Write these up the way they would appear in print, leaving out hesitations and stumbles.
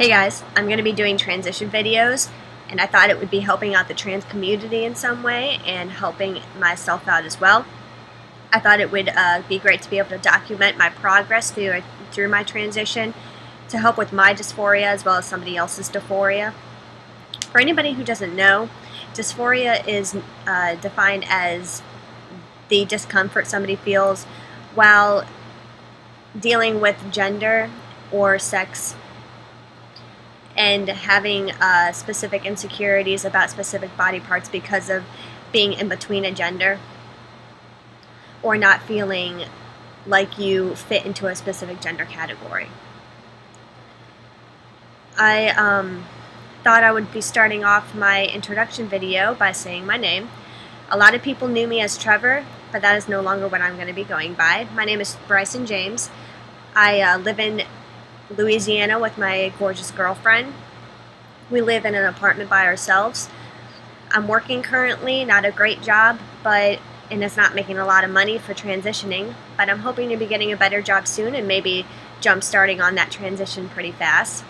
Hey guys, I'm going to be doing transition videos, and I thought it would be helping out the trans community in some way and helping myself out as well. I thought it would be great to be able to document my progress through my transition to help with my dysphoria as well as somebody else's dysphoria. For anybody who doesn't know, dysphoria is defined as the discomfort somebody feels while dealing with gender or sex and having specific insecurities about specific body parts because of being in between a gender or not feeling like you fit into a specific gender category. I thought I would be starting off my introduction video by saying my name. A lot of people knew me as Trevor, but that is no longer what I'm going to be going by. My name is Bryson James. I live in Louisiana with my gorgeous girlfriend. We live in an apartment by ourselves. I'm working currently, not a great job, and it's not making a lot of money for transitioning, but I'm hoping to be getting a better job soon and maybe jump starting on that transition pretty fast.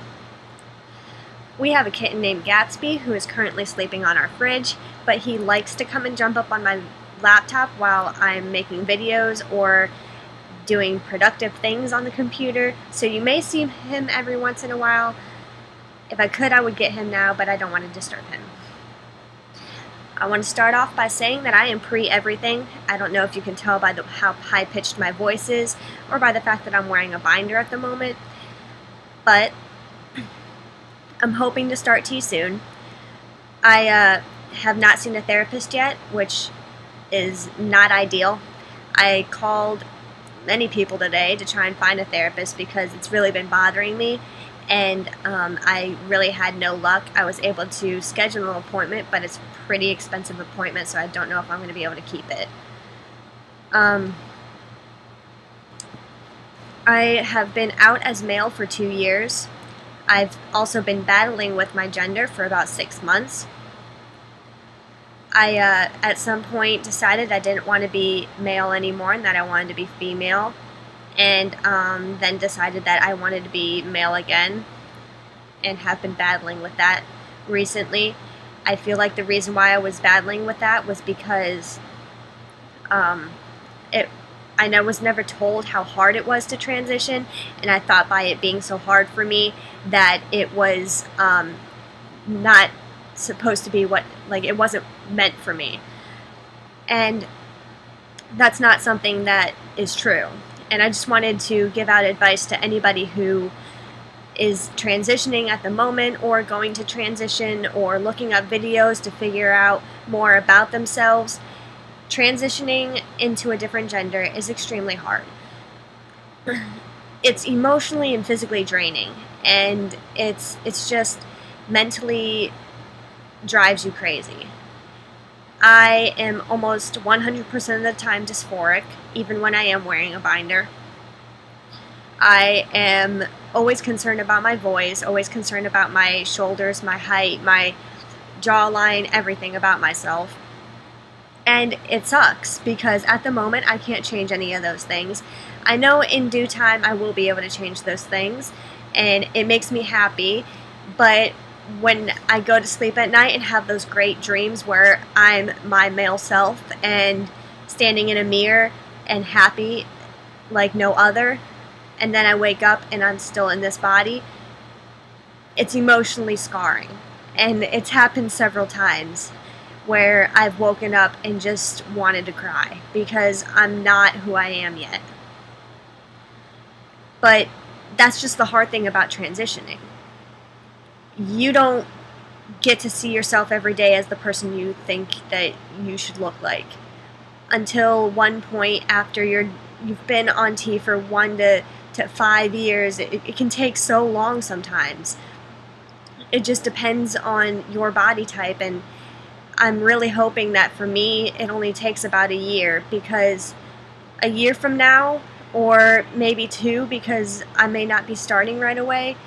We have a kitten named Gatsby who is currently sleeping on our fridge, but he likes to come and jump up on my laptop while I'm making videos or doing productive things on the computer, so you may see him every once in a while. If I could, I would get him now, but I don't want to disturb him. I want to start off by saying that I am pre-everything. I don't know if you can tell by how high-pitched my voice is or by the fact that I'm wearing a binder at the moment, but I'm hoping to start tea soon. I have not seen a therapist yet, which is not ideal. I called many people today to try and find a therapist because it's really been bothering me, and I really had no luck. I was able to schedule an appointment, but it's a pretty expensive appointment, so I don't know if I'm going to be able to keep it. I have been out as male for 2 years. I've also been battling with my gender for about 6 months. I, at some point, decided I didn't want to be male anymore and that I wanted to be female, and then decided that I wanted to be male again, and have been battling with that recently. I feel like the reason why I was battling with that was because I was never told how hard it was to transition, and I thought by it being so hard for me that it was not supposed to be it wasn't meant for me. And that's not something that is true. And I just wanted to give out advice to anybody who is transitioning at the moment or going to transition or looking up videos to figure out more about themselves. Transitioning into a different gender is extremely hard. It's emotionally and physically draining, and it's just mentally drives you crazy. I am almost 100% of the time dysphoric, even when I am wearing a binder. I am always concerned about my voice, always concerned about my shoulders, my height, my jawline, everything about myself. And it sucks because at the moment I can't change any of those things. I know in due time I will be able to change those things, and it makes me happy, but when I go to sleep at night and have those great dreams where I'm my male self and standing in a mirror and happy like no other, and then I wake up and I'm still in this body, it's emotionally scarring. And it's happened several times where I've woken up and just wanted to cry because I'm not who I am yet. But that's just the hard thing about transitioning. You don't get to see yourself every day as the person you think that you should look like until one point after you've been on T for 1 to 5 years. It can take so long sometimes. It just depends on your body type, and I'm really hoping that for me it only takes about a year, because a year from now, or maybe 2, because I may not be starting right away,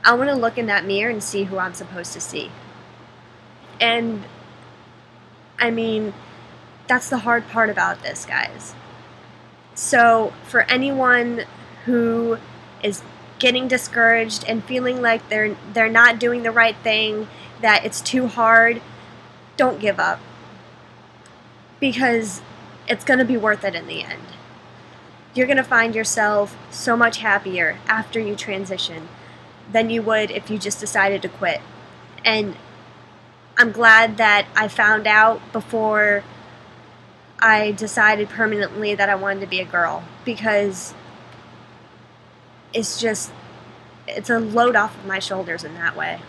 I want to look in that mirror and see who I'm supposed to see. And I mean, that's the hard part about this, guys. So for anyone who is getting discouraged and feeling like they're not doing the right thing, that it's too hard, don't give up, because it's going to be worth it in the end. You're going to find yourself so much happier after you transition than you would if you just decided to quit. And I'm glad that I found out before I decided permanently that I wanted to be a girl, because it's a load off of my shoulders in that way.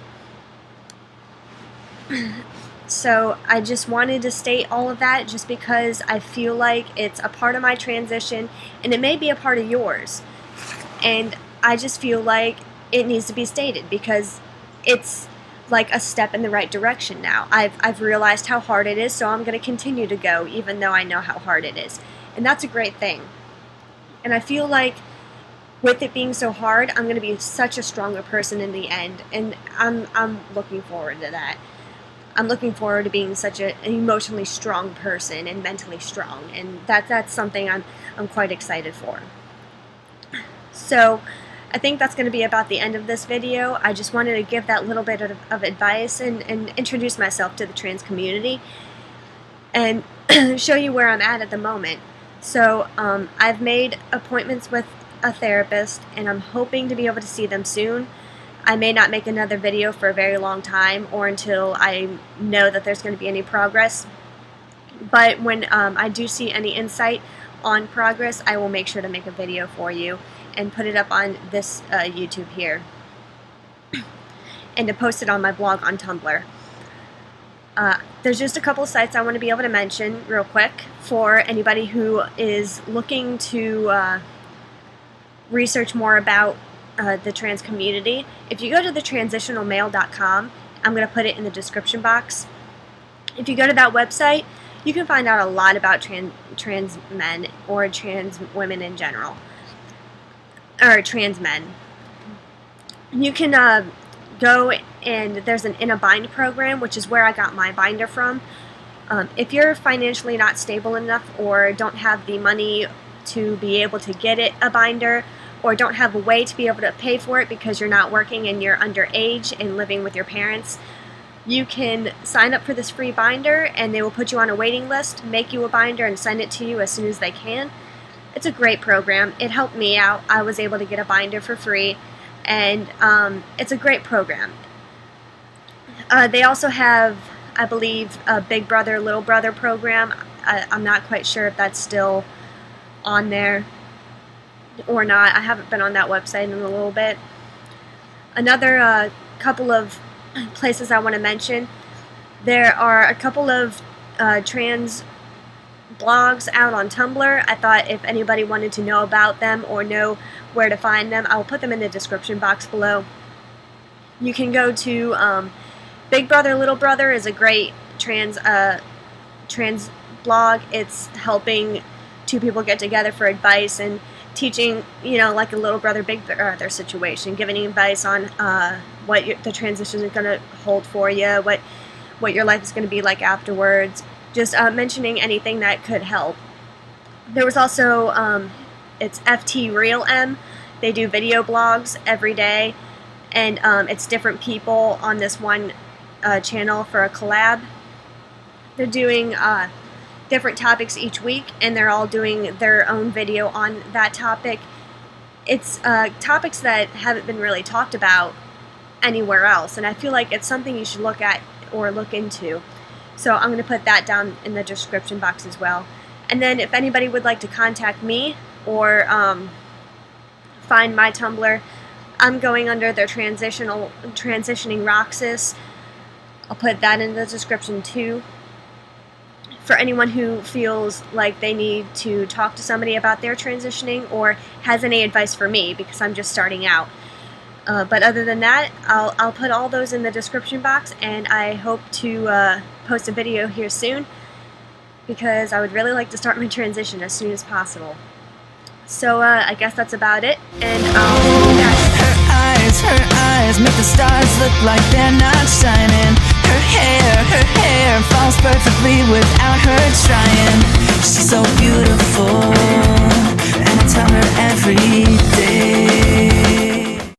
So I just wanted to state all of that just because I feel like it's a part of my transition, and it may be a part of yours. And I just feel like it needs to be stated because it's like a step in the right direction now. I've realized how hard it is, so I'm going to continue to go even though I know how hard it is. And that's a great thing. And I feel like with it being so hard, I'm going to be such a stronger person in the end, and I'm looking forward to that. I'm looking forward to being such an emotionally strong person and mentally strong, and that's something I'm quite excited for. So I think that's going to be about the end of this video. I just wanted to give that little bit of advice and introduce myself to the trans community and show you where I'm at the moment. So I've made appointments with a therapist, and I'm hoping to be able to see them soon. I may not make another video for a very long time, or until I know that there's going to be any progress. But when I do see any insight on progress, I will make sure to make a video for you and put it up on this YouTube here, and to post it on my blog on Tumblr. There's just a couple sites I want to be able to mention real quick for anybody who is looking to research more about the trans community. If you go to thetransitionalmale.com, I'm going to put it in the description box. If you go to that website, you can find out a lot about trans men or trans women in general, or trans men. You can go, and there's an In a Bind program, which is where I got my binder from. If you're financially not stable enough or don't have the money to be able to get a binder, or don't have a way to be able to pay for it because you're not working and you're underage and living with your parents, you can sign up for this free binder, and they will put you on a waiting list, make you a binder, and send it to you as soon as they can. It's a great program. It helped me out. I was able to get a binder for free, and it's a great program. They also have, I believe, a Big Brother, Little Brother program. I'm not quite sure if that's still on there or not. I haven't been on that website in a little bit. Another couple of places I want to mention, there are a couple of trans blogs out on Tumblr. I thought if anybody wanted to know about them or know where to find them, I'll put them in the description box below. You can go to Big Brother, Little Brother is a great trans blog. It's helping two people get together for advice and teaching, like a little brother, big brother situation, giving advice on what the transition is going to hold for you, what your life is going to be like afterwards, just mentioning anything that could help. There was also, it's FT Real M. They do video blogs every day, and it's different people on this one channel for a collab. They're doing different topics each week, and they're all doing their own video on that topic. It's topics that haven't been really talked about anywhere else, and I feel like it's something you should look at or look into. So I'm going to put that down in the description box as well. And then if anybody would like to contact me or find my Tumblr, I'm going under their Transitioning Roxas. I'll put that in the description too. For anyone who feels like they need to talk to somebody about their transitioning or has any advice for me, because I'm just starting out. But other than that, I'll put all those in the description box, and I hope to post a video here soon, because I would really like to start my transition as soon as possible. So I guess that's about it, and I'll see you guys. Her eyes make the stars look like they're not shining. Her hair falls perfectly without her trying. She's so beautiful, and I tell her every day.